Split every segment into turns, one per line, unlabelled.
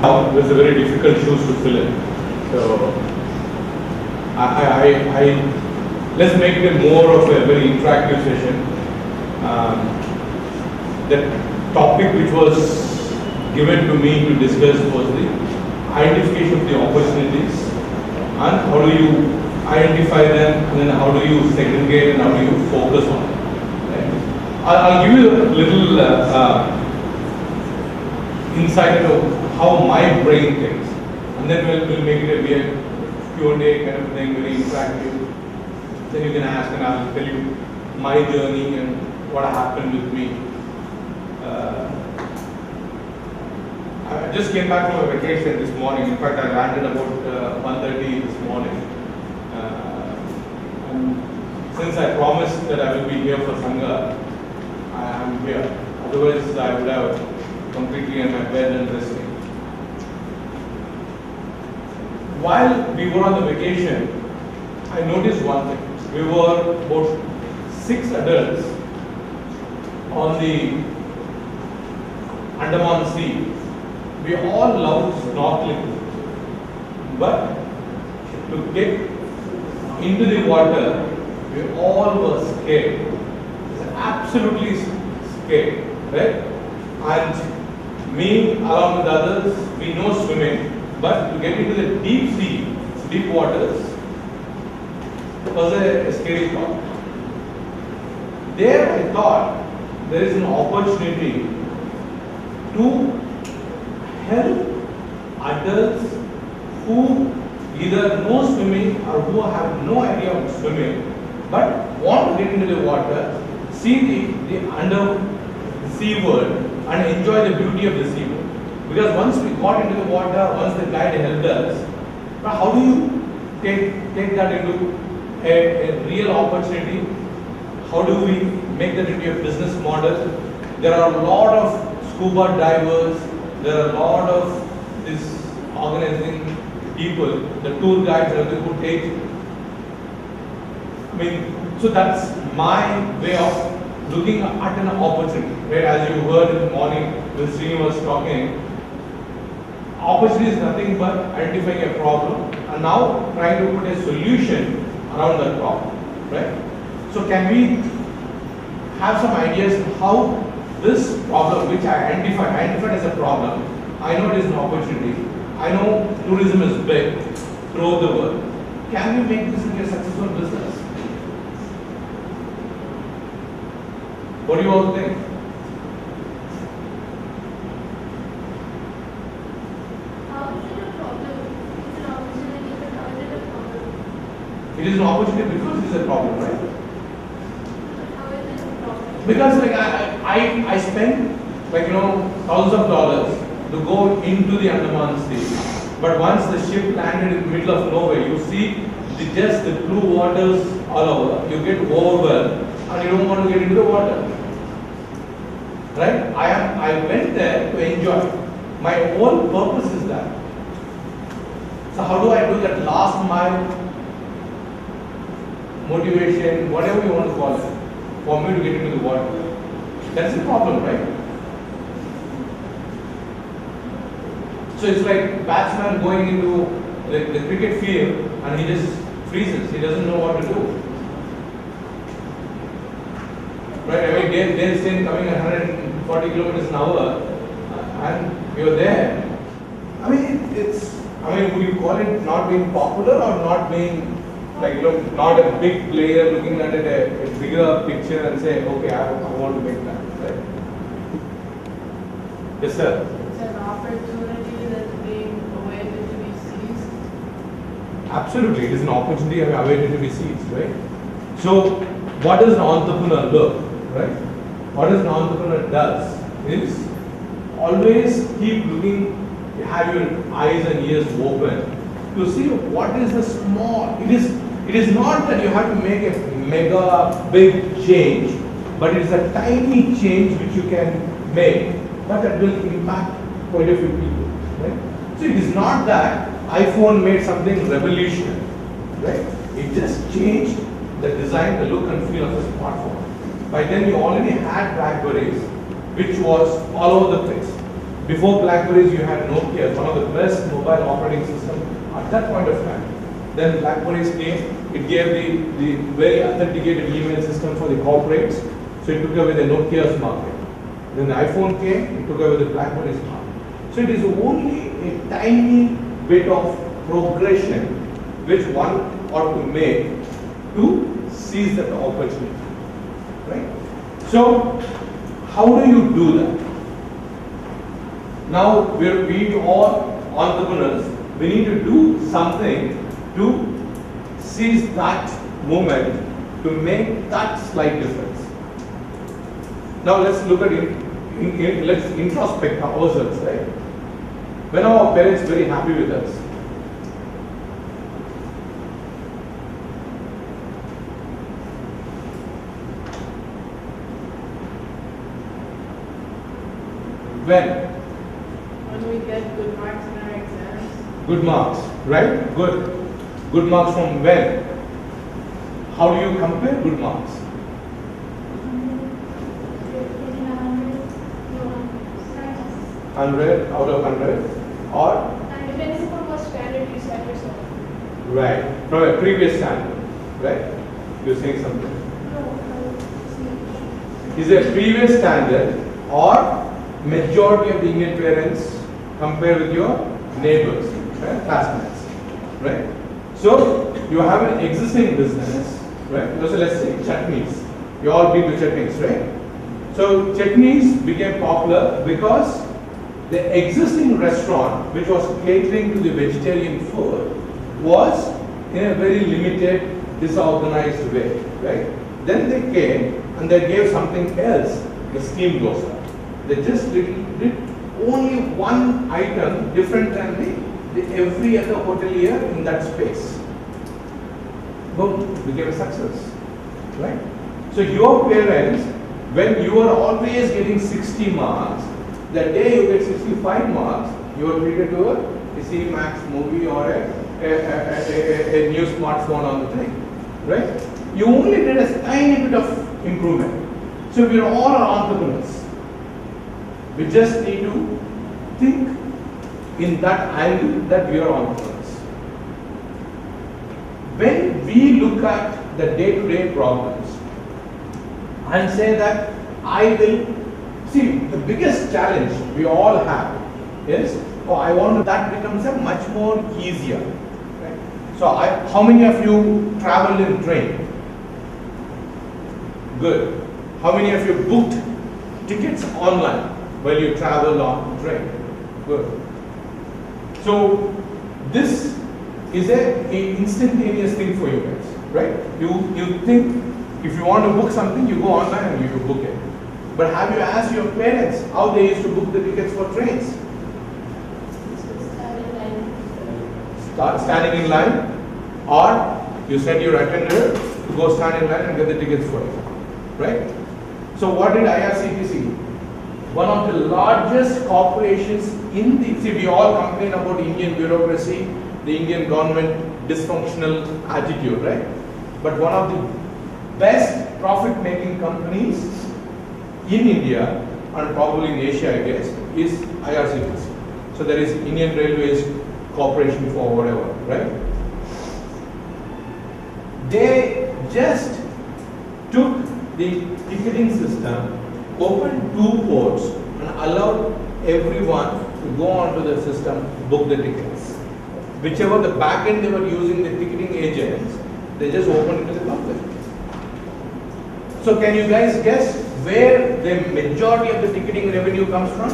Now, there's a very difficult shoes to fill in. So, let's make it more of a very interactive session. The topic which was given to me to discuss was the identification of the opportunities and how do you identify them, and then how do you segregate and how do you focus on it. Right? I'll give you a little insight into how my brain thinks, and then we'll make it a weird Q&A kind of thing, very interactive. Then you can ask and I'll tell you my journey and what happened with me. I just came back from a vacation this morning. In fact, I landed about 1:30 this morning. And since I promised that I will be here for Sangha, I am here. Otherwise, I would have completely in my bed and resting. While we were on the vacation, I noticed one thing. We were about 6 adults on the Andaman Sea. We all love snorkeling, but to get into the water, we all were scared. Absolutely scared, right? And me, along with others, we know swimming, but to get into the deep sea, deep waters, was a scary thought. There I thought there is an opportunity to help adults who either know swimming or who have no idea of swimming but want to get into the water, see the under sea world and enjoy the beauty of the sea world. Because once we got into the water, once the guide helped us, but how do you take that into a real opportunity? How do we make that into a business model? There are a lot of scuba divers, there are a lot of this organizing people, the tour guides who take. So that's my way of looking at an opportunity. Right? As you heard in the morning when Srini was talking, opportunity is nothing but identifying a problem and now trying to put a solution around that problem. Right? So can we have some ideas how this problem which I identified as a problem, I know it is an opportunity, I know tourism is big throughout the world. Can we make this into a successful business? What do you all think?
How is it a problem? It's an opportunity, but how is it a problem?
It is an opportunity because it is a problem, right?
How is it a problem?
Because like I spent thousands of dollars to go into the Andaman Sea, but once the ship landed in the middle of nowhere, you see just the blue waters all over. You get overwhelmed and you don't want to get into the water. Right? I went there to enjoy. My whole purpose is that. So how do I do that last mile motivation, whatever you want to call it, for me to get into the water? That's the problem, right? So it's like batsman going into the cricket field and he just freezes. He doesn't know what to do. Right? I mean, Dale Steyn coming at 140 kilometers an hour and you're there. Would you call it not being popular or not being not a big player looking at it a bigger picture and say, okay, I want to make that, right? Yes, sir.
It's an opportunity that's being awaited to be seized.
Absolutely, it is an opportunity awaited to be seized, right? So, what does an entrepreneur look, right? What does an entrepreneur does is always keep looking, have your eyes and ears open to see what is the small. It is not that you have to make a mega big change, but it is a tiny change which you can make, but that will impact quite a few people, right? So it is not that iPhone made something revolutionary, right? It just changed the design, the look and feel of the smartphone. By then you already had Blackberries, which was all over the place. Before Blackberries, you had Nokia, one of the best mobile operating systems at that point of time. Then Blackberries came, it gave the very authenticated email system for the corporates, so it took away the Nokia's market. Then the iPhone came, it took away the Blackberries market. So it is only a tiny bit of progression which one ought to make to seize that opportunity, right? So, how do you do that? Now, we are entrepreneurs, we need to do something to seize that moment, to make that slight difference. Now, let's look at it, let's introspect ourselves, right? When are our parents very happy with us?
When we get good marks in our exams.
Good marks, right? Good marks from when? How do you compare good marks?
Getting
100 out of 100 or?
And depends upon what standard you set yourself.
Right, from a previous standard, right? You're saying something. Is a previous standard or majority of the Indian parents compare with your neighbors, right? Classmates, right? So you have an existing business, right? So let's say chutneys. You all been to chutneys, right? So chutneys became popular because the existing restaurant, which was catering to the vegetarian food, was in a very limited, disorganized way, right? Then they came and they gave something else, the steamed dosa. They just did only one item different than the every other hotelier in that space. Boom, became a success, right? So your parents, when you are always getting 60 marks, the day you get 65 marks, you are treated to a C Max movie or a new smartphone on the thing, right? You only did a tiny bit of improvement. So we are all entrepreneurs. We just need to think in that angle that we are entrepreneurs. When we look at the day-to-day problems and say that I will, see, the biggest challenge we all have is, oh, I want that becomes a much more easier. Right? So how many of you travel in train? Good. How many of you booked tickets online while you travel on train? Good. So this is a instantaneous thing for you guys, right? You think if you want to book something, you go online and you book it. But have you asked your parents how they used to book the tickets for trains? Start standing in line, or you send your attendant to go stand in line and get the tickets for you, right? So what did IRCTC? One of the largest corporations in the, see, we all complain about Indian bureaucracy, the Indian government dysfunctional attitude, right? But one of the best profit-making companies in India and probably in Asia, I guess, is IRCTC. So there is Indian Railways Corporation for whatever, right? They just took the ticketing system, opened 2 ports and allowed everyone to go onto the system, book the tickets. Whichever the back end they were using, the ticketing agents, they just opened it to the public. So can you guys guess where the majority of the ticketing revenue comes from?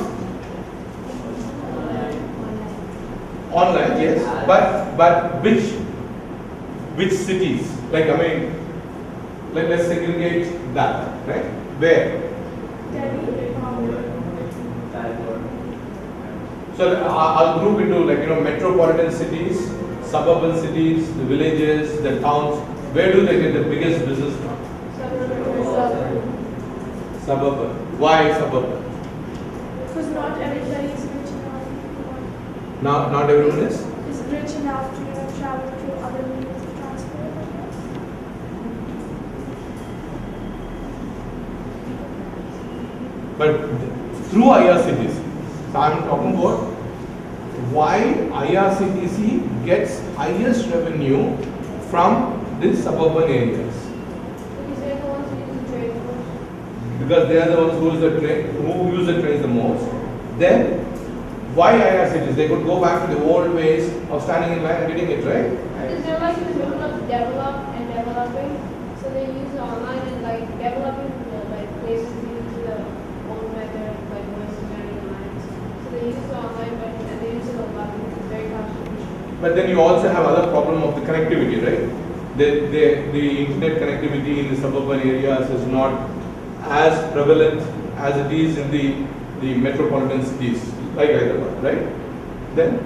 Online, yes. But which cities? Like, I mean, let's segregate that, right? Where? So I'll group into, like, metropolitan cities, suburban cities, the villages, the towns. Where do they get the biggest business from? Suburban. Why suburban?
Because not everybody is rich enough.
Not everyone is?
Is rich enough to travel to other means of transport.
But through IRCTC, I'm talking about why IRCTC gets highest revenue from these suburban areas.
Because they're the ones who use the train most.
Because they are the ones who use the trains the most. Then why IRCTC? They could go back to the old ways of standing in line and getting it, right?
Because they're like in the middle of developing, so they use online and like developing like places use the old method like voice standing in lines. So they use the online method and they use it a lot because it's very cost efficient.
But then you also have other problem of the connectivity, right? The internet connectivity in the suburban areas is not as prevalent as it is in the metropolitan cities like Hyderabad, right? Then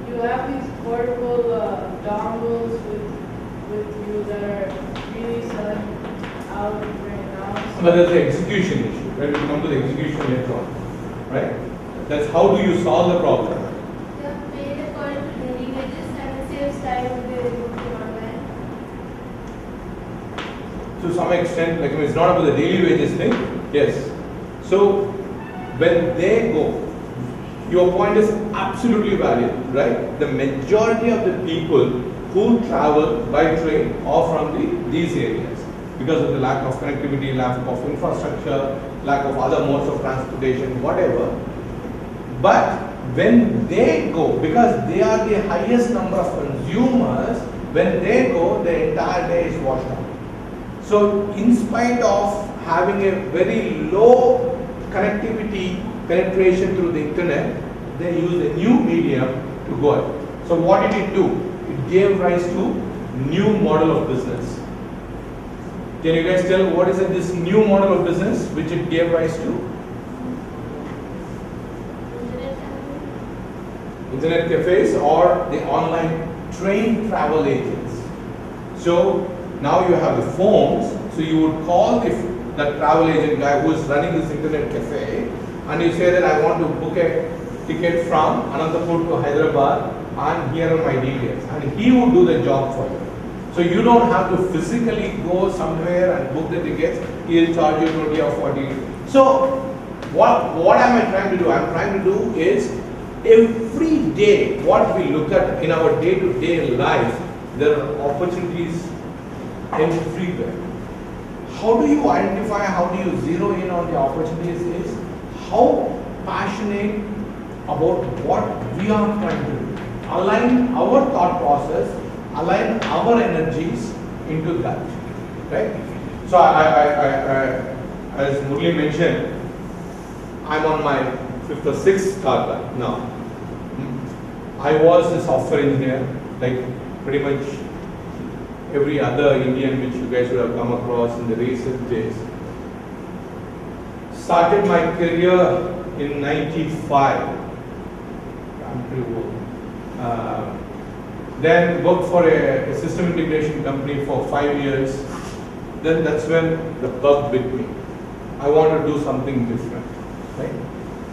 You have these portable dongles with you that are really selling out right now.
but there's the execution issue, right? We come to the execution later on, right? That's how do you solve the problem?
They have paid according to daily wages and it saves time if they book it online.
To some extent, like it's not about the daily wages thing, yes. So when they go, your point is absolutely valid, right? The majority of the people who travel by train are from these areas because of the lack of connectivity, lack of infrastructure, lack of other modes of transportation, whatever. But when they go, because they are the highest number of consumers, when they go, the entire day is washed out. So in spite of having a very low connectivity penetration through the internet, they use a new medium to go out. So what did it do? It gave rise to new model of business. Can you guys tell what is this new model of business which it gave rise to? Internet cafes or the online train travel agents. So now you have the phones, so you would call the travel agent guy who is running this internet cafe and you say that I want to book a ticket from Anantapur to Hyderabad and here are my details, and he would do the job for you. So you don't have to physically go somewhere and book the tickets, he'll charge you 20 or 40. So what am I trying to do? I'm trying to do is every day what we look at in our day-to-day life, there are opportunities everywhere. How do you identify, how do you zero in on the opportunities is how passionate about what we are trying to do. Align our thought process, align our energies into that, right? So as Murali mentioned, I'm on my 5th or 6th startup now. I was a software engineer, like pretty much every other Indian which you guys would have come across in the recent days. Started my career in 95. I'm pretty old. Then worked for a system integration company for 5 years. Then that's when the bug bit me. I wanted to do something different, right?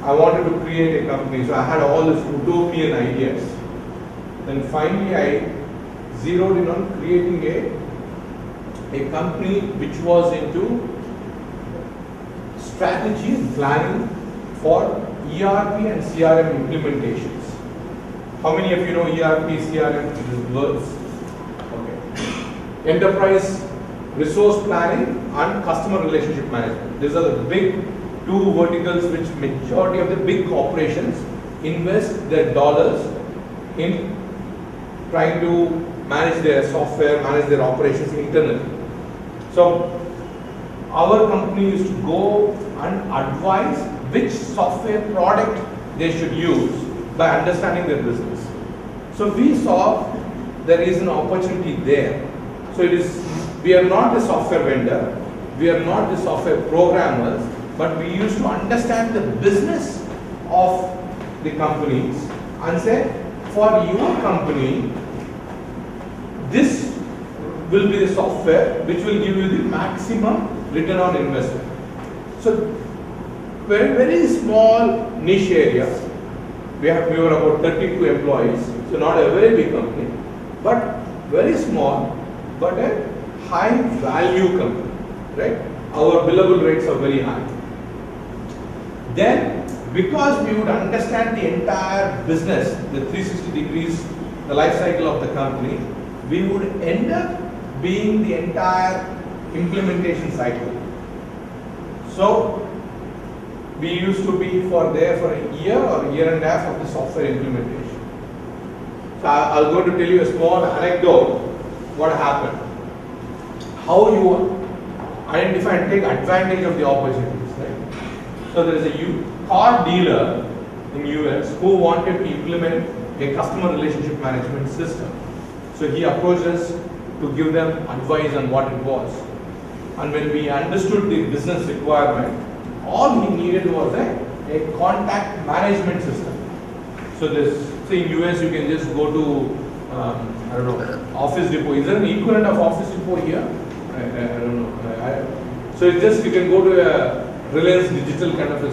I wanted to create a company, so I had all these utopian ideas. Then finally I zeroed in on creating a company which was into strategy and planning for ERP and CRM implementations. How many of you know ERP, CRM, these words? Okay. Enterprise resource planning and customer relationship management. These are the big two verticals which majority of the big corporations invest their dollars in trying to manage their software, manage their operations internally. So our company used to go and advise which software product they should use by understanding their business. So we saw there is an opportunity there. So we are not the software vendor, we are not the software programmers, but we used to understand the business of the companies and say, for your company, this will be the software which will give you the maximum return on investment. So very, very small niche area. We were about 32 employees, so not a very big company, but very small, but a high value company, right? our billable rates are very high. Then, because we would understand the entire business, the 360 degrees, the life cycle of the company, we would end up being the entire implementation cycle. So, we used to be there for a year or a year and a half of the software implementation. So, I'll go to tell you a small anecdote, what happened. How you identify and take advantage of the opportunities, right? So, there is a car dealer in US who wanted to implement a customer relationship management system. So, he approached us to give them advice on what it was. And when we understood the business requirement, all he needed was a contact management system. So in US you can just go to, I don't know, Office Depot. Is there an equivalent of Office Depot here? I don't know. So it's just you can go to a Reliance Digital kind of a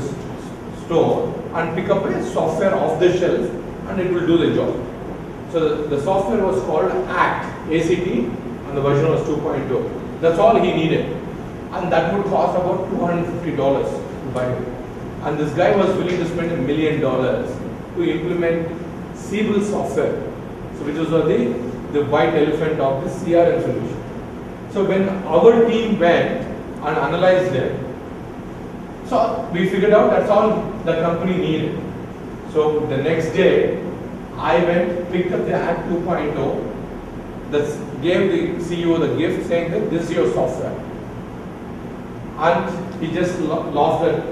store and pick up a software off the shelf and it will do the job. So the software was called ACT, and the version was 2.0. That's all he needed. And that would cost about $250 to buy it. And this guy was willing to spend $1 million to implement Siebel software, so which was the white elephant of the CRM solution. So when our team went and analyzed it, so we figured out that's all the company needed. So the next day, I went, picked up the ACT 2.0, gave the CEO the gift saying that this is your software. And he just laughed at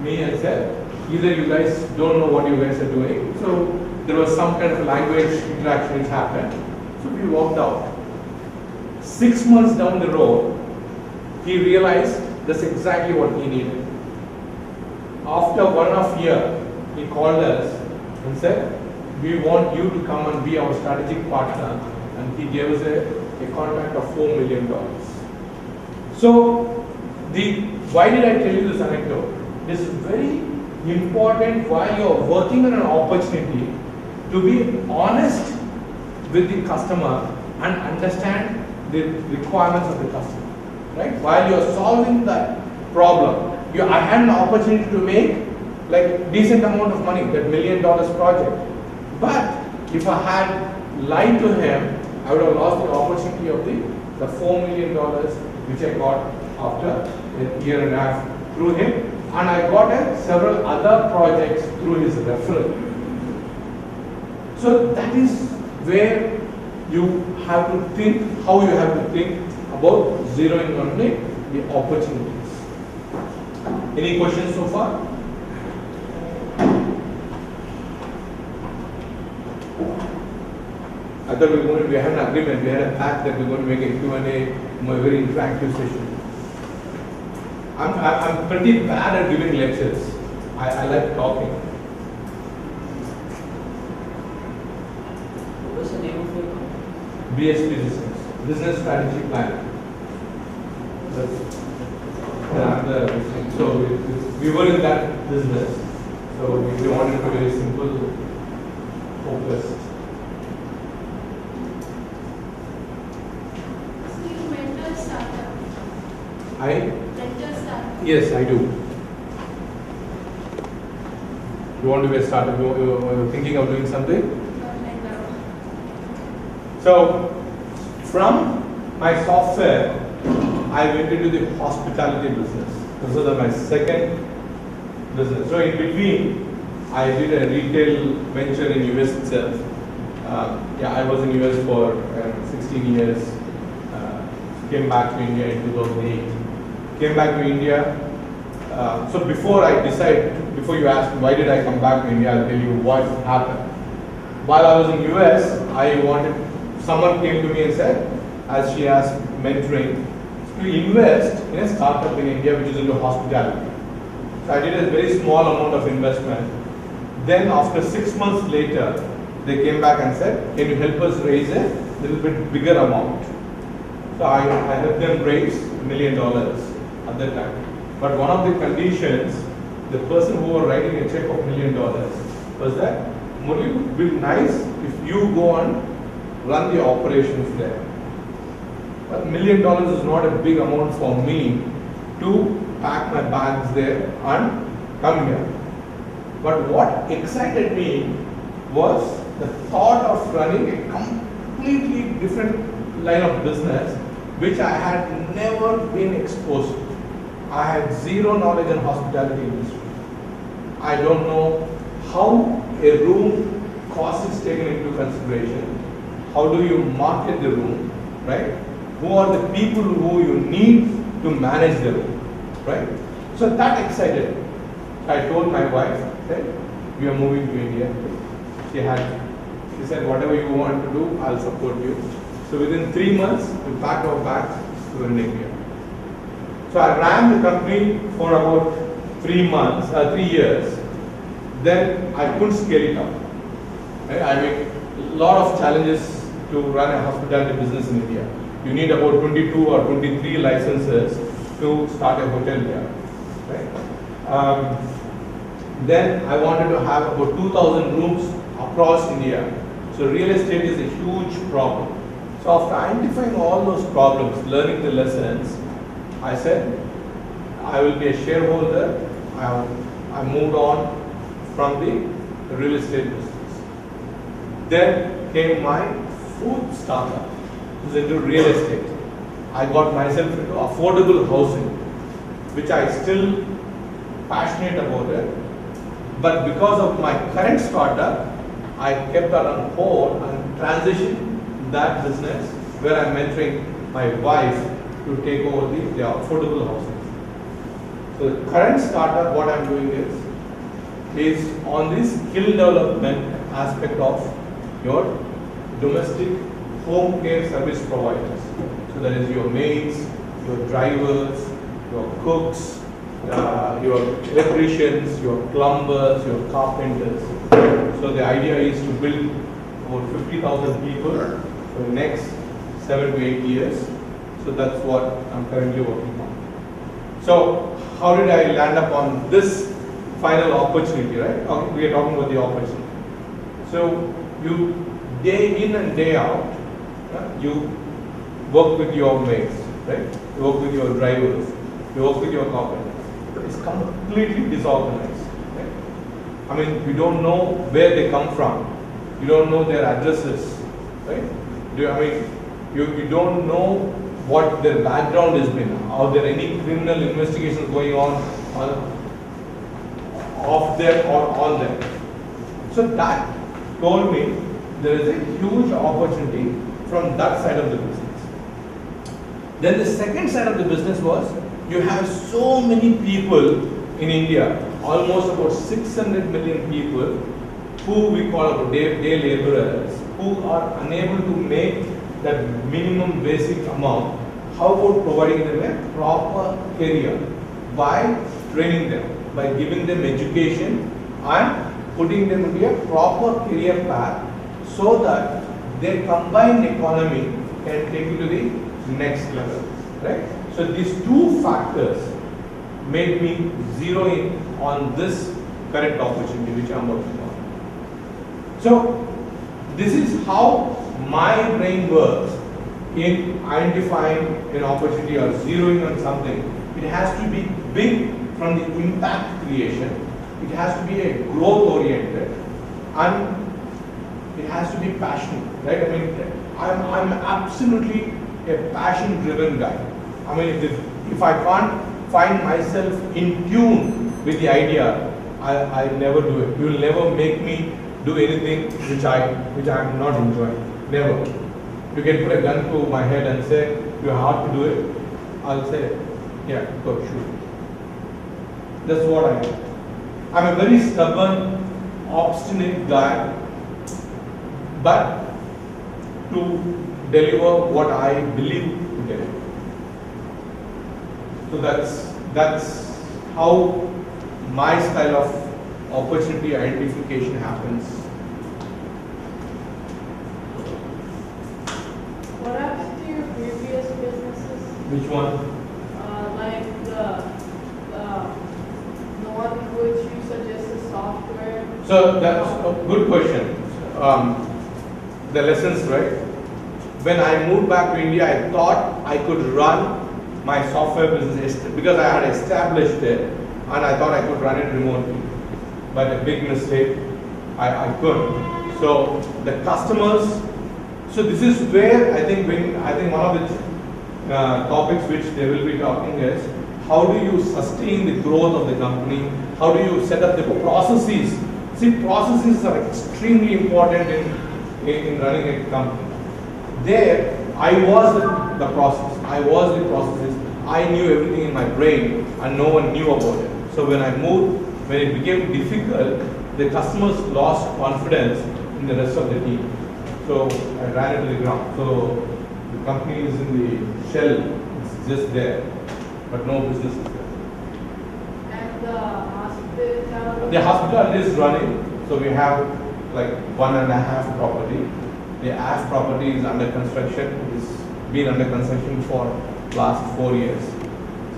me and said, either you guys don't know what you guys are doing. So there was some kind of language interaction which happened. So we walked out. 6 months down the road, he realized that's exactly what he needed. After 1.5 years, he called us and said, we want you to come and be our strategic partner. And he gave us a contract of $4 million. So, why did I tell you this anecdote? It is very important while you are working on an opportunity to be honest with the customer and understand the requirements of the customer. Right? While you are solving that problem, I had an opportunity to make like decent amount of money, that $1 million project. But if I had lied to him, I would have lost the opportunity of the $4 million which I got after a year and a half through him, and I got several other projects through his referral. So that is where you have to think, how you have to think about zeroing on the opportunities. Any questions so far? I thought we had an agreement, we had a pact that we're going to make a Q&A, a very interactive session. I'm pretty bad at giving lectures. I like talking.
What was the name of your company?
BSP Business Strategy Plan. So we were in that business. So we wanted to be very simple, focused. Yes, I do. You want to be a startup? You're thinking of doing something? So, from my software, I went into the hospitality business. This was my second business. So, in between, I did a retail venture in US itself. I was in US for 16 years. Came back to India in 2008. Came back to India. So before you ask why did I come back to India, I'll tell you what happened. While I was in US, someone came to me and said, as she asked mentoring, to invest in a startup in India which is into hospitality. So I did a very small amount of investment. Then after 6 months later, they came back and said, can you help us raise a little bit bigger amount? So I helped them raise $1 million at that time. But one of the conditions, the person who was writing a check of $1 million was that, Murali, it would be nice if you go and run the operations there. But $1 million is not a big amount for me to pack my bags there and come here. But what excited me was the thought of running a completely different line of business which I had never been exposed to. I had zero knowledge in hospitality industry. I don't know how a room cost is taken into consideration. How do you market the room, right? Who are the people who you need to manage the room, right? So that excited me. I told my wife that we are moving to India. She said, whatever you want to do, I'll support you. So within 3 months, we packed our bags, we were in India. So I ran the company for about 3 years. Then I couldn't scale it up. Right? I mean, a lot of challenges to run a hospitality business in India. You need about 22 or 23 licenses to start a hotel here. Right? Then I wanted to have about 2,000 rooms across India. So real estate is a huge problem. So after identifying all those problems, learning the lessons, I said, I will be a shareholder. I moved on from the real estate business. Then came my food startup, which is into real estate. I got myself into affordable housing, which I still passionate about it. But because of my current startup, I kept that on hold and transitioned that business where I'm mentoring my wife to take over the affordable housing. So the current startup, what I'm doing is on the skill development aspect of your domestic home care service providers. So that is your maids, your drivers, your cooks, your electricians, your plumbers, your carpenters. So the idea is to build about 50,000 people for the next 7 to 8 years. So that's what I'm currently working on. So how did I land up on this final opportunity, right? We are talking about the opportunity. So you, day in and day out, you work with your mates, right? You work with your drivers, you work with your carpenters. It's completely disorganized. Right? I mean, you don't know where they come from. You don't know their addresses, right? You don't know what their background has been. Are there any criminal investigations going on of them or on them? So that told me there is a huge opportunity from that side of the business. Then the second side of the business was you have so many people in India, almost about 600 million people who we call day laborers, who are unable to make that minimum basic amount. How about providing them a proper career by training them, by giving them education and putting them into a proper career path so that their combined economy can take you to the next level, right? So these two factors made me zero in on this current opportunity which I am working on. So this is how my brain works in identifying an opportunity or zeroing on something. It has to be big from the impact creation. It has to be a growth oriented, and it has to be passionate, right? I mean, I'm absolutely a passion driven guy. I mean, if I can't find myself in tune with the idea, I never do it. You will never make me do anything which I'm not enjoying. Never. You can put a gun to my head and say, you have to do it. I'll say, yeah, go, shoot. That's what I am. I'm a very stubborn, obstinate guy, but to deliver what I believe to deliver. So that's how my style of opportunity identification happens.
What happened to your previous businesses?
Which one?
Like the one which you suggested software.
So that's a good question. The lessons, right? When I moved back to India, I thought I could run my software business because I had established it and I thought I could run it remotely. But a big mistake, I couldn't. So the customers, so this is where I think one of the topics which they will be talking is how do you sustain the growth of the company? How do you set up the processes? See, processes are extremely important in running a company. There, I was the process. I was the processes. I knew everything in my brain and no one knew about it. So when I moved, when it became difficult, the customers lost confidence in the rest of the team. So I ran it to the ground. So the company is in the shell, it's just there, but no business is there.
And the hospital?
The hospital is running, so we have like 1.5 property. The half property is under construction. It's been under construction for last 4 years.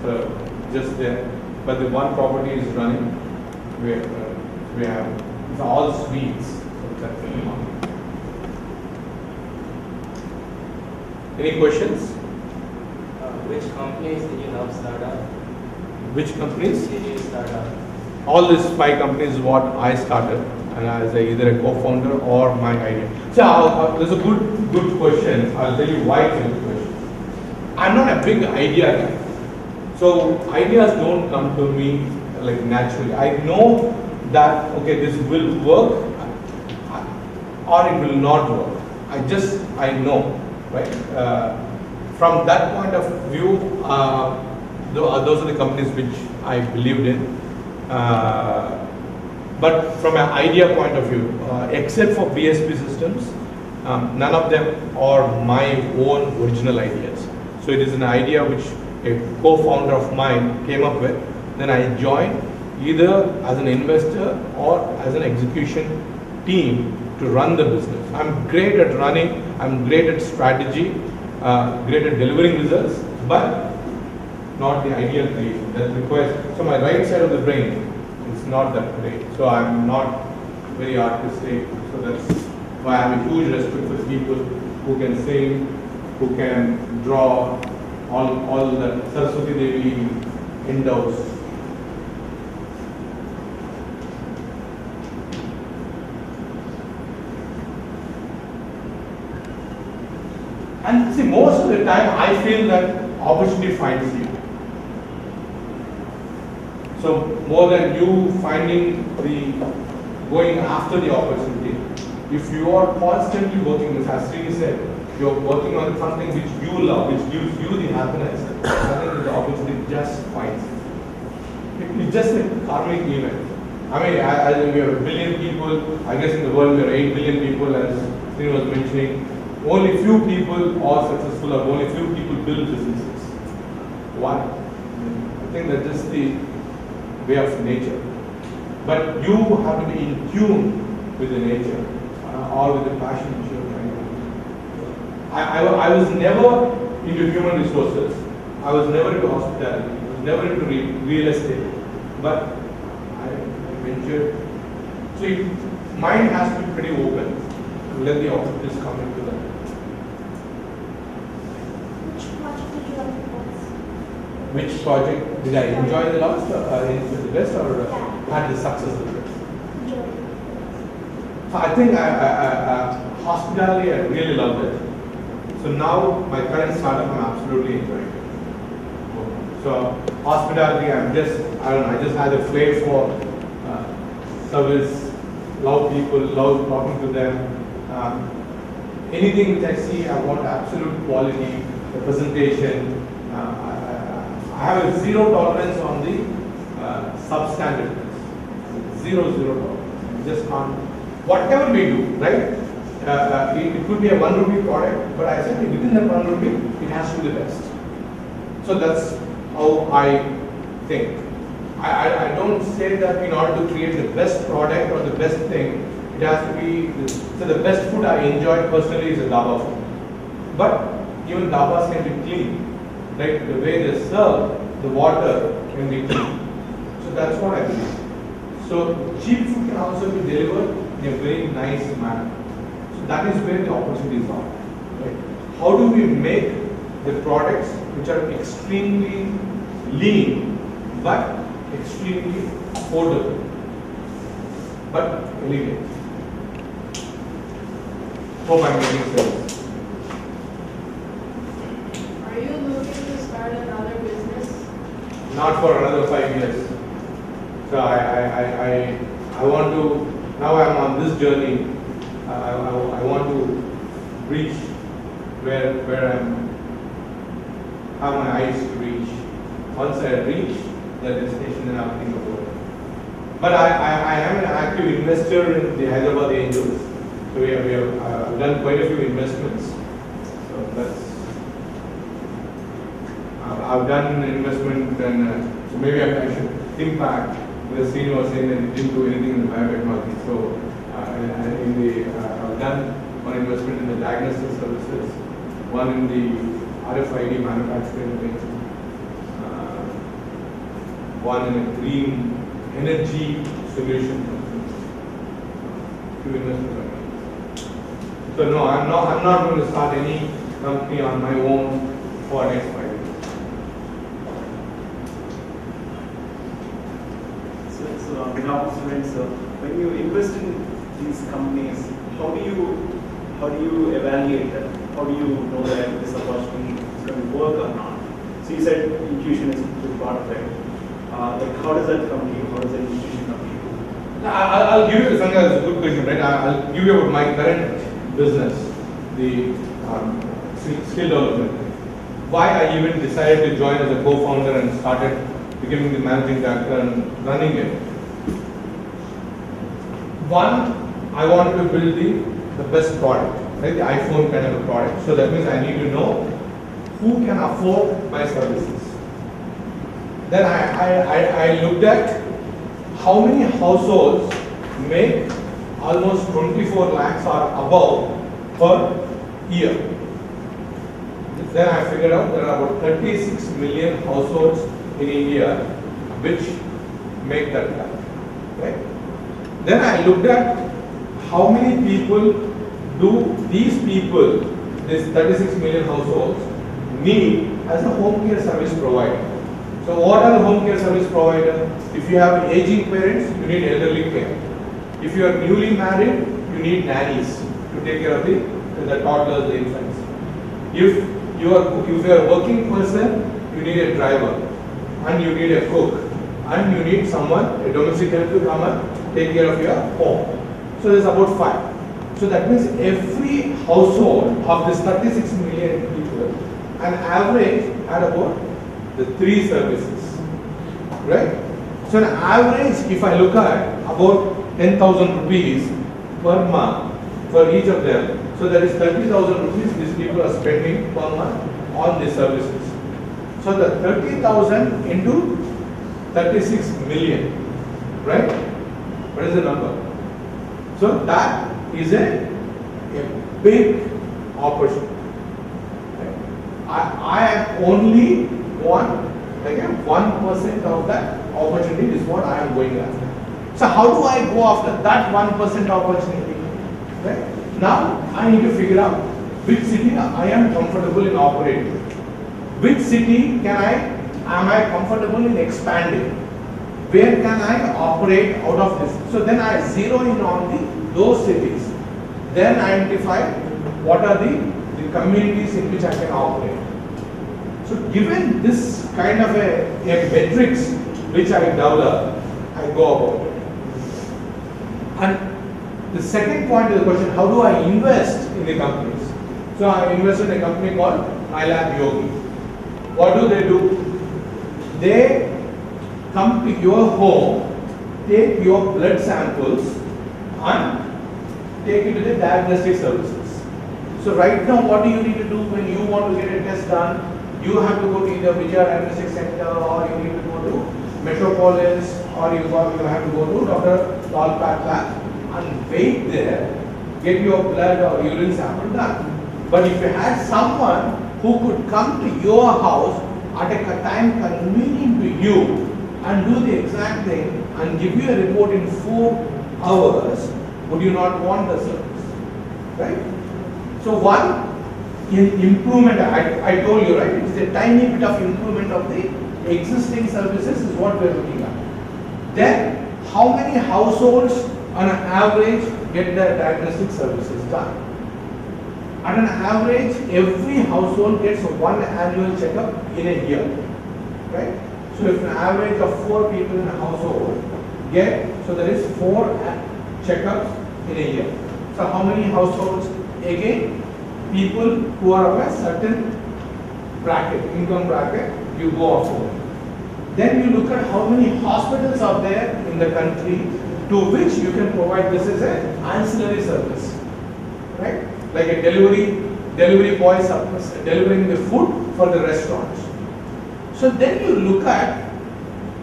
So just there. But the one property is running. We have it's all suites. So that's the one. Any questions?
Which companies did you help start up?
Which companies?
Did you start up?
All these 5 companies is what I started, and as either a co-founder or my idea. So there's a good question. I'll tell you why it's a good question. I'm not a big idea guy. So ideas don't come to me like naturally. I know that okay, this will work or it will not work. I know, right? From that point of view, those are the companies which I believed in. But from an idea point of view, except for BSP systems, none of them are my own original ideas. So it is an idea which a co-founder of mine came up with. Then I joined either as an investor or as an execution team to run the business. I'm great at running, I'm great at strategy, great at delivering results, but not the idea creation. That requires, so my right side of the brain is not that great. So I'm not very artistic. So that's why I have a huge respect for people who can sing, who can draw, all that Saraswati Devi endows. And see, most of the time I feel that opportunity finds you. So more than you finding going after the opportunity, if you are constantly working, as Srini said, you're working on something which you love, which gives you the happiness, I think the opportunity just finds you. It's just a karmic event. I mean, we have 1 billion people, I guess in the world there are 8 billion people, as Srini was mentioning. Only few people are successful, or only few people build businesses. Why? I think that's just the way of nature. But you have to be in tune with the nature, or with the passion which you are trying to do. I was never into human resources. I was never into hospitality. I was never into real estate. But I ventured. So mind has to be pretty open to let the opportunities come into that. Which project did I enjoy the most, the best, or had the success the best? So I think hospitality, I really loved it. So now my current startup, I'm absolutely enjoying it. So hospitality, I just had a flair for service, love people, love talking to them. Anything which I see, I want absolute quality, the presentation. I have a zero tolerance on the substandardness. Zero tolerance. Just can't. Whatever we do, right? It could be a 1 rupee product, but I said within that 1 rupee, it has to be the best. So that's how I think. I don't say that in order to create the best product or the best thing, it has to be. So the best food I enjoy personally is a dhaba food. But even dhabas can be clean. Right? The way they serve, the water can be clean. So that's what I believe. So cheap food can also be delivered in a very nice manner. So that is where the opportunities are. Right? How do we make the products which are extremely lean but extremely affordable but elegant. Hope I'm making sense.
Are you looking to start another business?
Not for another 5 years. So I want to, now I'm on this journey, I want to reach where I'm, have my eyes to reach. Once I reach the destination, then I'll think about it. But I am an active investor in the Hyderabad Angels. So we have done quite a few investments. So that's, I've done an investment, and so maybe I should think back, because Srini was saying that he didn't do anything in the biotechnology. So I've done one investment in the diagnostic services, one in the RFID manufacturing thing, one in a green energy solution company. Few investments are made. So no, I'm not going to start any company on my own for next 5 years.
So on behalf of students, when you invest in these companies, how do you evaluate them? How do you know that this opportunity is going to work or not? So you said intuition is a big part of it. Like how does that come to you? How does that intuition come to you?
I'll give you, Sangha, it's a good question, right? I'll give you about my current business, the skill development. Why I even decided to join as a co-founder and started becoming the managing director and running it. One, I wanted to build the best product, right? The iPhone kind of a product. So that means I need to know who can afford my services. Then I looked at how many households make almost 24 lakhs or above per year. Then I figured out there are about 36 million households in India which make that gap, right? Then I looked at how many people do these people, this 36 million households, need as a home care service provider. So what are the home care service provider? If you have aging parents, you need elderly care. If you are newly married, you need nannies to take care of the toddlers, the infants. If you are a working person, you need a driver, and you need a cook, and you need someone, a domestic help to come and take care of your home. So there's about 5. So that means every household of this 36 million people, an average had about the 3 services, right? So an average, if I look at about 10,000 rupees per month for each of them, so that is 30,000 rupees these people are spending per month on these services. So the 30,000 into 36 million, right? What is the number? So that is a big opportunity. Right? I am only 1% of that opportunity is what I am going after. So how do I go after that 1% opportunity? Right? Now I need to figure out which city I am comfortable in operating. Which city am I comfortable in expanding? Where can I operate out of this? So then I zero in on those cities. Then identify what are the communities in which I can operate. So given this kind of a metrics which I develop, I go about it. And the second point of the question, how do I invest in the companies? So I invest in a company called iLab Yogi. What do? They come to your home, take your blood samples and take it to the diagnostic services. So right now what do you need to do when you want to get a test done? You have to go to either Vijaya Diagnostic Center, or you need to go to Metropolis, or you have to go to Dr. Lal Pat Lab and wait there, get your blood or urine sample done. But if you had someone who could come to your house at a time convenient to you and do the exact thing and give you a report in 4 hours, would you not want the service? Right? So one, in improvement, I told you, right? It's a tiny bit of improvement of the existing services is what we're looking at. Then, how many households on an average get their diagnostic services done? At an average, every household gets one annual checkup in a year, right? So if an average of 4 people in a household get, so there is 4 checkups in a year. So how many households? Again, people who are of a certain bracket, income bracket, you go for. Then you look at how many hospitals are there in the country to which you can provide this as an ancillary service, right? Like a delivery boy delivering the food for the restaurants. So then you look at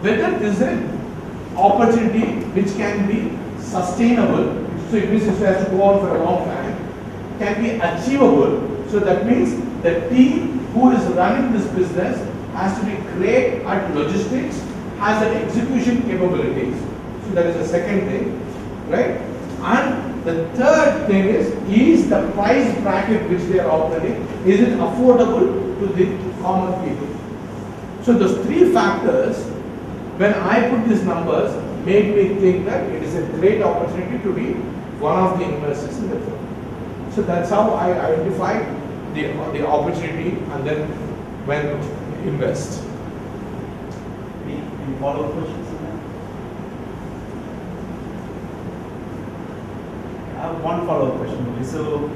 whether this is an opportunity which can be sustainable. So it means it has to go on for a long time, can be achievable. So that means the team who is running this business has to be great at logistics, has an execution capabilities. So that is the second thing, right? And the third thing is the price bracket which they are operating, is it affordable to the common people? So those 3 factors, when I put these numbers, made me think that it is a great opportunity to be one of the investors in the firm. So that's how I identified the opportunity and then went to invest.
Any follow-up questions on that? I have one follow-up question only. So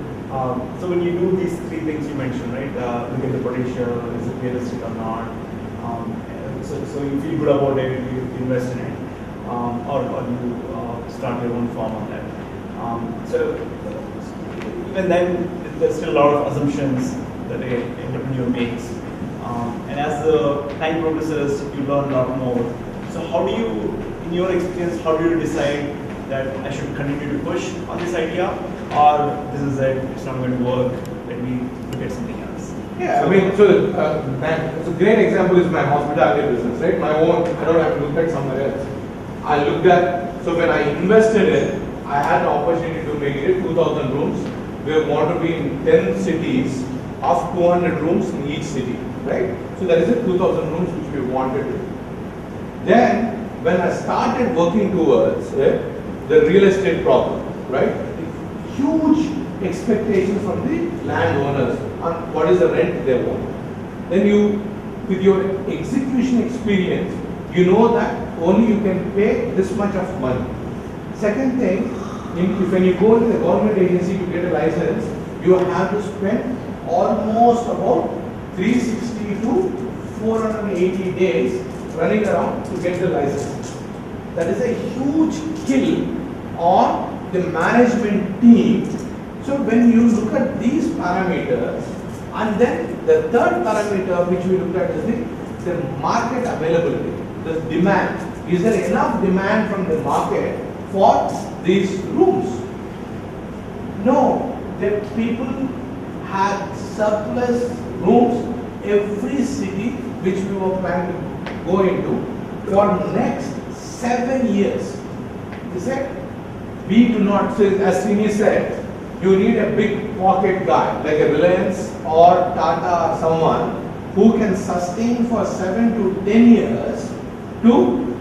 when you do these 3 things you mentioned, right? Look at the potential, is it realistic or not? So you feel good about it, you invest in it, or you start your own firm on that. So even then, there's still a lot of assumptions that an entrepreneur makes. And as the time progresses, you learn a lot more. So how do you, in your experience, how do you decide that I should continue to push on this idea, or this is it, it's not going to work, let me look at something else?
Yeah, I mean, so a great example is my hospitality business, right? My own, I don't have to look at somewhere else. I looked at, so when I invested in, I had the opportunity to make it 2,000 rooms. We want to be in 10 cities of 200 rooms in each city, right? So that is a 2,000 rooms which we wanted to. Then, when I started working towards the real estate problem, right? Huge expectations from the landowners on what is the rent they want. Then you, with your execution experience, you know that only you can pay this much of money. Second thing, when you go to the government agency to get a license, you have to spend almost about 360 to 480 days running around to get the license. That is a huge kill on the management team. So when you look at these parameters, and then the third parameter which we look at is the market availability, the demand. Is there enough demand from the market for these rooms? No, the people had surplus rooms every city which we were planning to go into for next 7 years. He said, we do not, as Srini said, you need a big pocket guy like a Reliance or Tata or someone who can sustain for 7 to 10 years to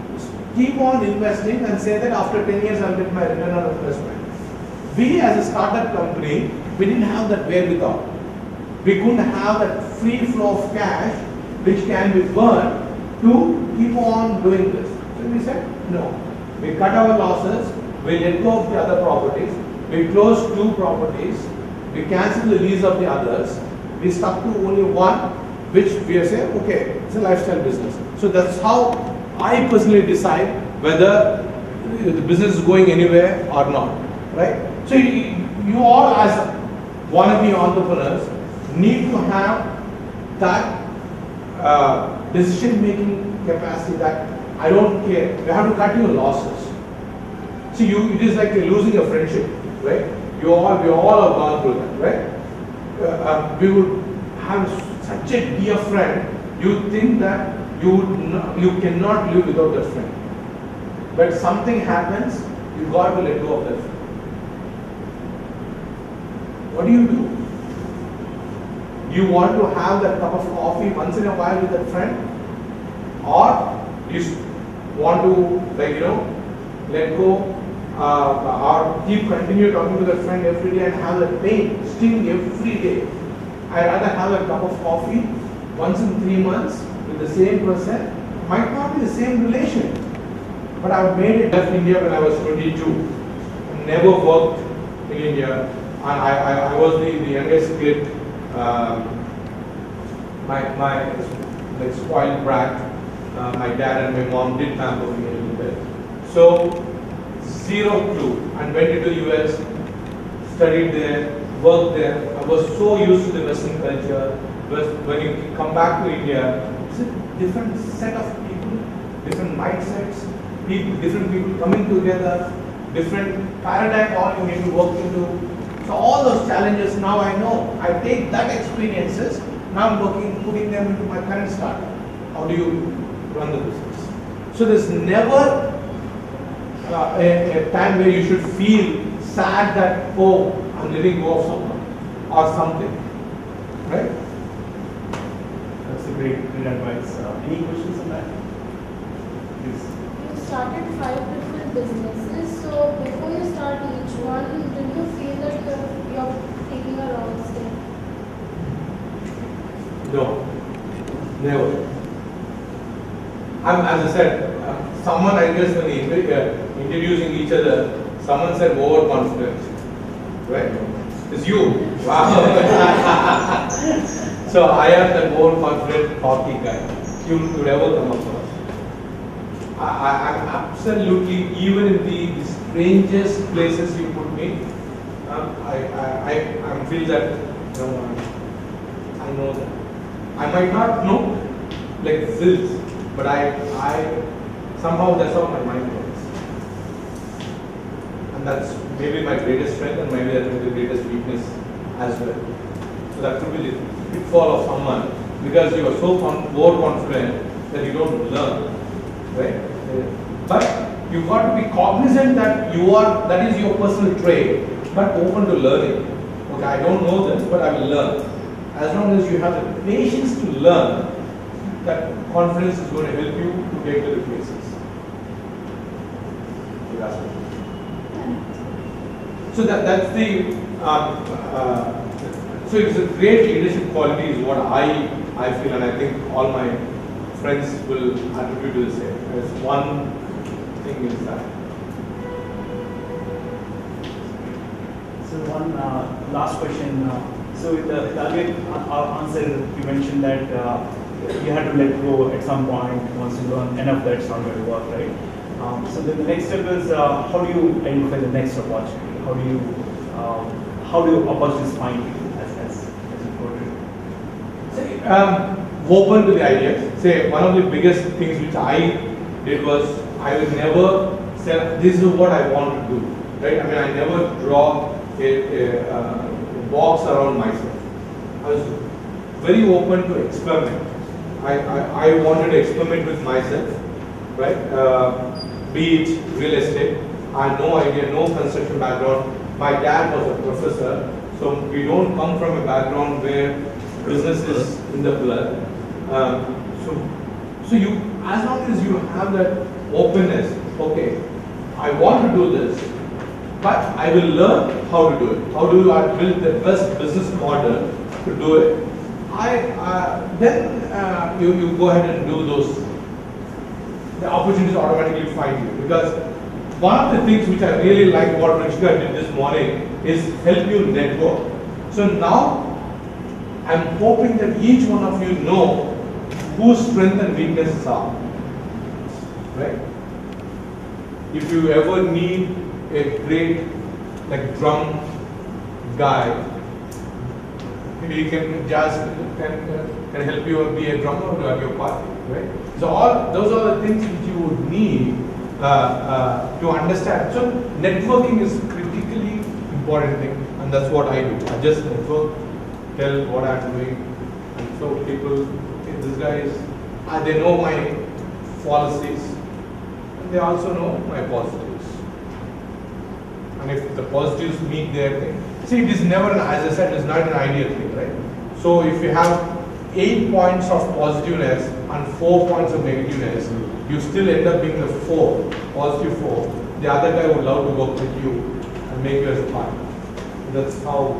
keep on investing and say that after 10 years I'll get my return on investment. We as a startup company, we didn't have that wherewithal. We couldn't have that free flow of cash which can be burned to keep on doing this. So we said, no. We cut our losses, we let go of the other properties, we closed 2 properties, we cancelled the lease of the others, we stuck to only one which we say, okay, it's a lifestyle business. So that's how I personally decide whether the business is going anywhere or not, right? So you all as wannabe entrepreneurs need to have that decision-making capacity that I don't care. You have to cut your losses. See, it is like losing a friendship, right? We all have gone through that, right? We would have such a dear friend, you think that you cannot live without that friend. But something happens, you got to let go of that friend. What do you do? you want to have that cup of coffee once in a while with that friend, or you want to, like, let go, or continue talking to that friend every day and have that pain sting every day. I'd rather have a cup of coffee once in 3 months with the same person. Might not be the same relation, but I've made it. Left India when I was 22. Never worked in India, and I was the youngest kid. My like spoiled brat. My dad and my mom did pamper me a little bit. So zero clue, and went into the US, studied there, worked there. I was so used to the Western culture. But when you come back to India, it's a different set of people, different mindsets, different people coming together, different paradigm all you need to work into. So all those challenges now I know. I take that experiences, now I'm putting them into my current startup. How do you run the business? So there's never a time where you should feel sad that, oh, I'm letting go of someone or something, right?
That's a great advice. Any questions on that? Please.
You started 5 different businesses, so before you start each one, do you feel that you're taking a wrong step?
No, never. As I said, someone, I guess, when introducing each other, someone said overconfidence, right? It's you. Wow. So I am that overconfident, cocky guy. You could ever come across. I'm absolutely, even in the strangest places you put me, I feel that, I know that. I might not know, like zills, but I somehow that's how my mind works. And that's maybe my greatest strength, and maybe that's the greatest weakness as well. So that could be the pitfall of someone, because you are so overconfident that you don't learn, right? But you've got to be cognizant that that is your personal trait, but open to learning. Okay, I don't know this, but I will learn. As long as you have the patience to learn, that confidence is going to help you to get to the places. So that's the so it's a great leadership quality is what I feel, and I think all my friends will attribute to the same. There's one thing is that.
So one last question. So in the earlier answer, you mentioned that you had to let go at some point once you learn enough that it's not going to work, right? So then the next step is how do you identify the next opportunity? How do opportunities find you as you go to?
Say, open to the ideas. Say one of the biggest things which I did was I would never say this is what I want to do, right? I mean, I never draw a box around myself. I was very open to experiment. I wanted to experiment with myself, right? Be it real estate. I had no idea, no construction background. My dad was a professor, so we don't come from a background where business is in the blood. So you, as long as you have that openness, okay, I want to do this, but I will learn how to do it. How do I build the best business model to do it? Then you go ahead and do those. The opportunities automatically find you, because one of the things which I really like what Richard did this morning is help you network. So now I'm hoping that each one of you know whose strengths and weaknesses are, right? If you ever need a great drum guy, maybe he can help you be a drummer at your party, right? So those are the things which you would need to understand. So networking is critically important thing, and that's what I do. I just network, tell what I'm doing, and so people, okay, this guy is, they know my policies, and they also know my positives. And if the positives meet their thing, see, it is never, as I said, it's not an ideal thing, right? So if you have 8 points of positiveness and 4 points of negativeness, you still end up being the 4, positive 4. The other guy would love to work with you and make you as a partner. That's how.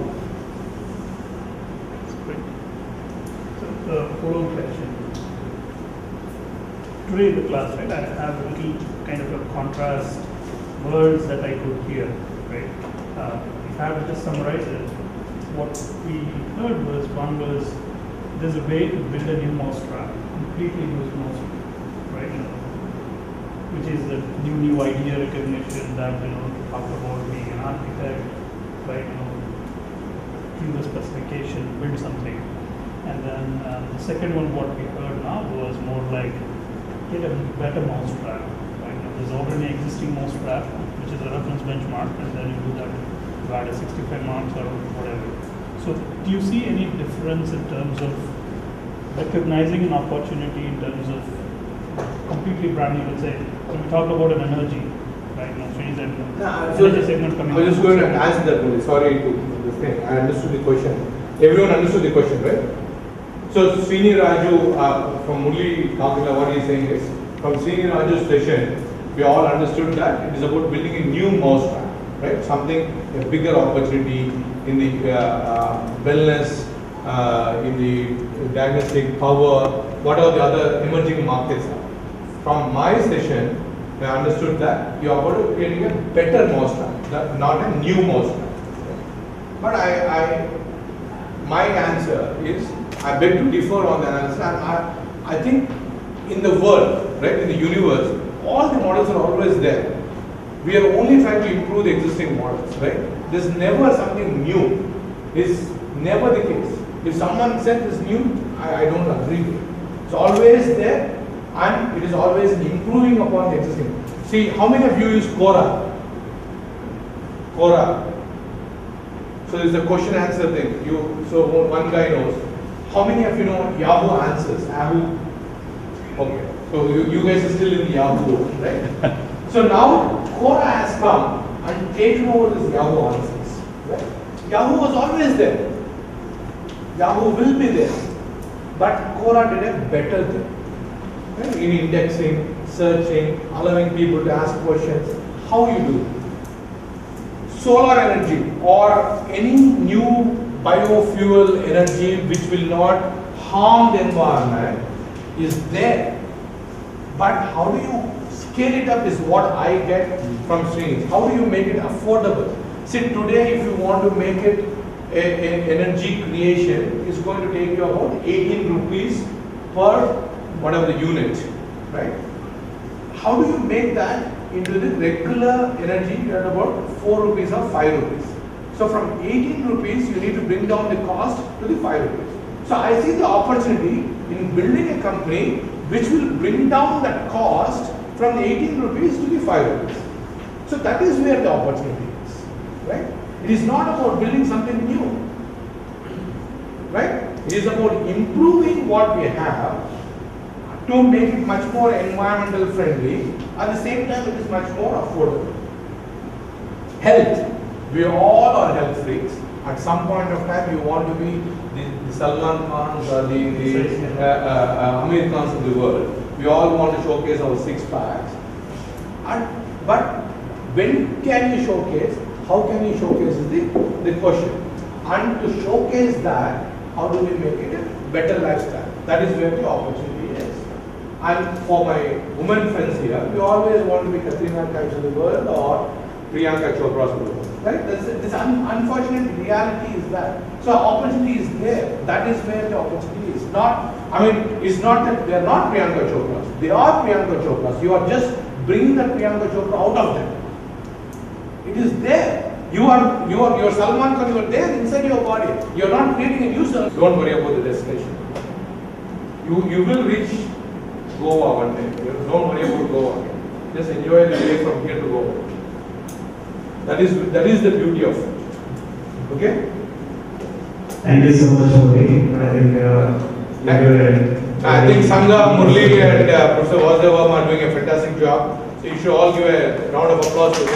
So, follow-up question. Today in the class, right, I have a little kind of a contrast words that I could hear, right? If I have to just summarize it, what we heard was, one was, there's a way to build a new mousetrap, completely new mousetrap, right? Which is the new idea recognition that, talked about being an architect, right? Do the specification, build something. And then the second one, what we heard now was more like get a better mousetrap. Right? There's already an existing mousetrap, which is a reference benchmark, and then you do that, you add a 65 marks or whatever. So do you see any difference in terms of recognizing an opportunity in terms of completely brand new, let's say, when we talk about an energy, right? Energy segment coming.
I was just going to answer that only. Sorry to this thing. I understood the question. Everyone understood the question, right? So Srini Raju from Murali talking about what he is saying is, from Srini Raju's session, we all understood that it is about building a new mousetrap, right? Something, a bigger opportunity in the wellness, in the diagnostic power, what are the other emerging markets are. From my session, I understood that you are about to creating a better mousetrap, not a new mousetrap. But my answer is, I beg to differ on the answer. I think in the world, right, in the universe, all the models are always there. We are only trying to improve the existing models, right? There's never something new. It's never the case. If someone said it's new, I don't agree with it. It's always there, and it is always improving upon the existing. See, how many of you use Quora? Quora. So it's a question answer thing. So one guy knows. How many of you know Yahoo Answers? Yahoo. Okay. So you guys are still in Yahoo, right? So now Quora has come and taken over this Yahoo Answers. Right? Yahoo was always there. Yahoo will be there. But Quora did a better thing. Right? In indexing, searching, allowing people to ask questions. How you do? Solar energy or any new biofuel energy which will not harm the environment is there. But how do you scale it up is what I get from Srini. How do you make it affordable? See, today if you want to make it an energy creation, it's going to take you about 18 rupees per whatever the unit, right? How do you make that into the regular energy at about 4 rupees or 5 rupees? So from 18 rupees, you need to bring down the cost to the 5 rupees. So I see the opportunity in building a company which will bring down that cost from the 18 rupees to the 5 rupees. So that is where the opportunity is, right? It is not about building something new, right? It is about improving what we have to make it much more environmental friendly. At the same time, it is much more affordable. Health. We all are health freaks. At some point of time, you want to be the Salman Khans or the Amir Khans of the world. We all want to showcase our six packs. But when can you showcase? How can you showcase is the question. And to showcase that, how do we make it a better lifestyle? That is where the opportunity is. And for my women friends here, we always want to be Katrina Kaifs of the world or Priyanka Chopra's of the world. Right? This unfortunate reality is that. So opportunity is there. That is where the opportunity is. It's not that they are not Priyanka Chopras. They are Priyanka Chopras. You are just bringing that Priyanka Chopra out of them. It is there. You are Salman Khan, you are there inside your body. You are not creating a new self. Don't worry about the destination. You will reach Goa one day. Don't worry about Goa. Just enjoy the way from here to Goa. That is the beauty of it. Okay?
Thank you so much, Murali.
I think Sangha, Murali and Professor Vasudevam are doing a fantastic job. So you should all give a round of applause to them.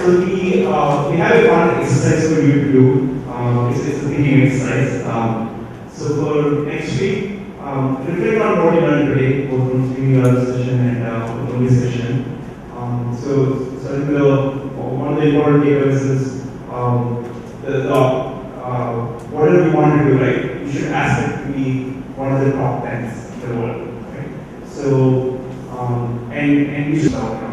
So we have a fun exercise for you to do. It's a thinking exercise. So for next week, reflect on what you learned today, both from the session and from this session. So I think one of the important takeaways is whatever you want to do, right? You should ask it to be one of the top 10s in the world, right? So and you should outcome.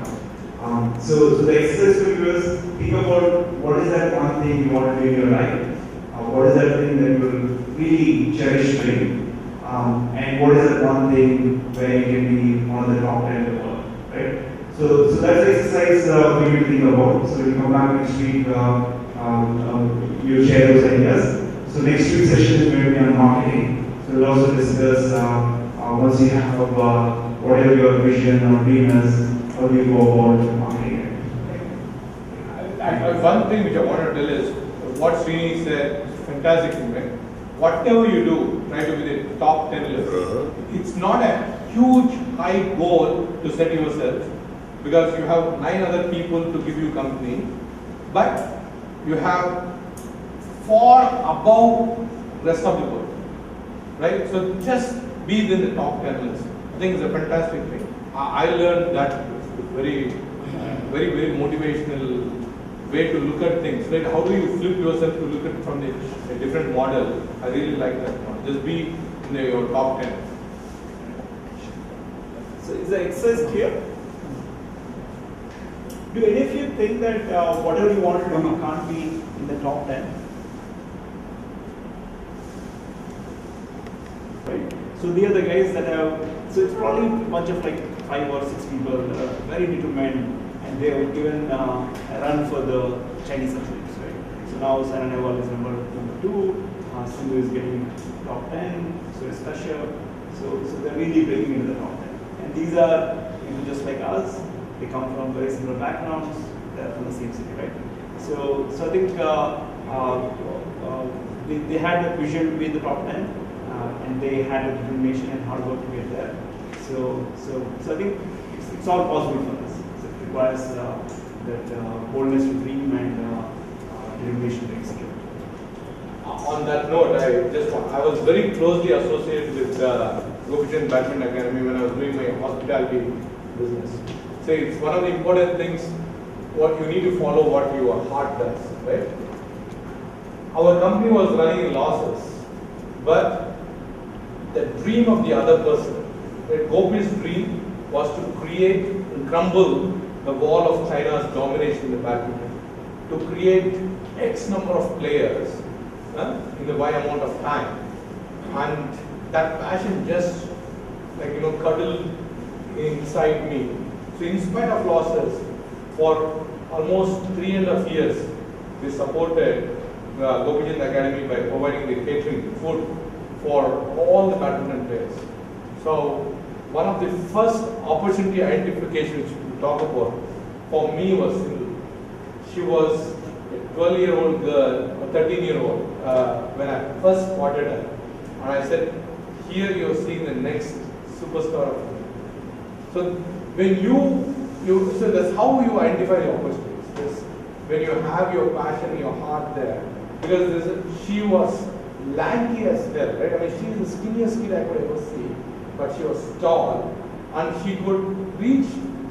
So the exercise for you is think about what is that one thing you want to do in your life. What is that thing that you will really cherish doing? And what is that one thing where you can be one of the top 10 in the world, right? So that's the exercise for you to think about. So when you come back next week, you share those ideas. So next week's session is going to be on marketing. So we'll also discuss once you have whatever your vision or dream is, how do you go about marketing it?
One thing which I want to tell is what Srini said, fantastic thing, right? Whatever you do, try to be the top 10 list. It's not a huge, high goal to set yourself because you have 9 other people to give you company, but you have far above rest of the world, right? So just be in the top 10 list. I think it's a fantastic thing. I learned that very motivational way to look at things, right? How do you flip yourself to look at from a different model? I really like that model. Just be in your top 10.
So is the exercise clear? Do any of you think that whatever you want to do, you can't be in the top 10? Right. So they are the guys that have. So it's probably a bunch of like 5 or 6 people that are very determined, and they have given a run for the Chinese Olympics, right? So now Saina Nehwal is number 2, Sindhu is getting top 10, so is Kashyap. So they're really breaking into the top 10. And these are just like us. They come from very similar backgrounds. They're from the same city, right? So I think they had a vision to be in the top 10, and they had a determination and hard work to get there. So I think it's all possible for us. So it requires that boldness to dream and determination to execute.
On that note, I was very closely associated with Bukkapatnam Badminton Academy when I was doing my hospitality business. So it's one of the important things. What you need to follow, what your heart does, right? Our company was running in losses, but the dream of the other person, right? Gopi's dream was to create and crumble the wall of China's domination in the badminton, to create X number of players in the Y amount of time, and that passion just cuddled inside me. So in spite of losses, for almost 3.5 years, we supported Bukkapatnam Academy by providing the catering food for all the badminton players. So one of the first opportunity identification which we talk about for me was Sindhu. She was a 12-year-old girl, or 13-year-old, when I first spotted her. And I said, here you are seeing the next superstar of me. So when so that's how you identify the opportunities. When you have your passion, your heart there. Because she was lanky as hell, right? I mean, she is the skinniest kid I could ever see, but she was tall, and she could reach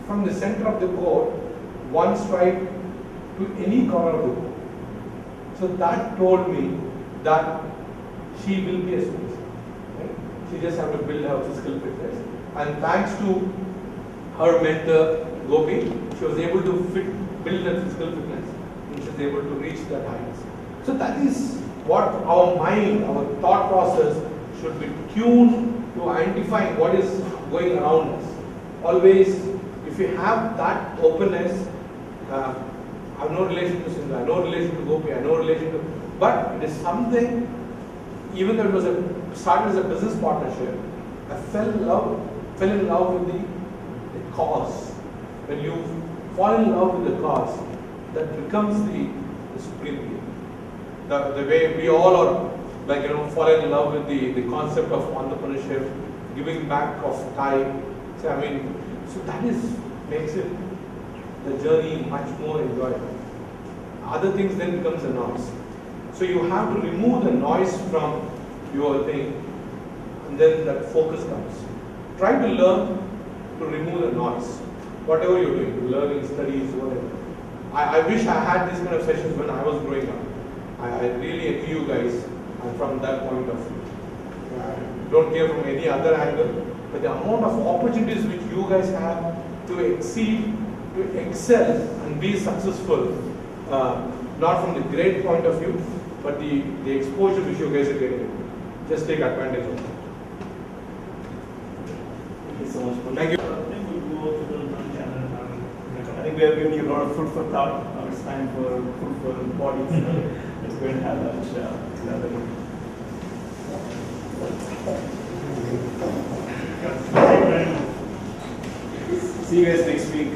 from the center of the court, one strike to any corner of the court. So that told me that she will be a superstar. Right? She just have to build her physical fitness, and thanks to her mentor Gopi, she was able to build that physical fitness, and she was able to reach that heights. So that is what our mind, our thought process should be tuned to identifying what is going around us. Always, if you have that openness, I have no relation to Sindhu, I have no relation to Gopi, I have no relation to, but it is something, even though it was started as a business partnership, I fell in love with the cause. When you fall in love with the cause, that becomes the supreme thing. The way we all are, fall in love with the concept of entrepreneurship, giving back of TyE. So that makes it the journey much more enjoyable. other things then becomes a noise. So you have to remove the noise from your thing, and then that focus comes. Try to learn to remove the noise. Whatever you're doing, learning, studies, whatever. I wish I had these kind of sessions when I was growing up. I really envy you guys from that point of view. Don't care from any other angle, but the amount of opportunities which you guys have to exceed, to excel and be successful, not from the great point of view, but the exposure which you guys are getting. Just take advantage of it.
Thank you so much.
Thank you.
I think we'll go to the lunch and then have
I think we have given you a lot of food for thought. Now it's time for food for body. Let's go and have lunch. See you guys next week.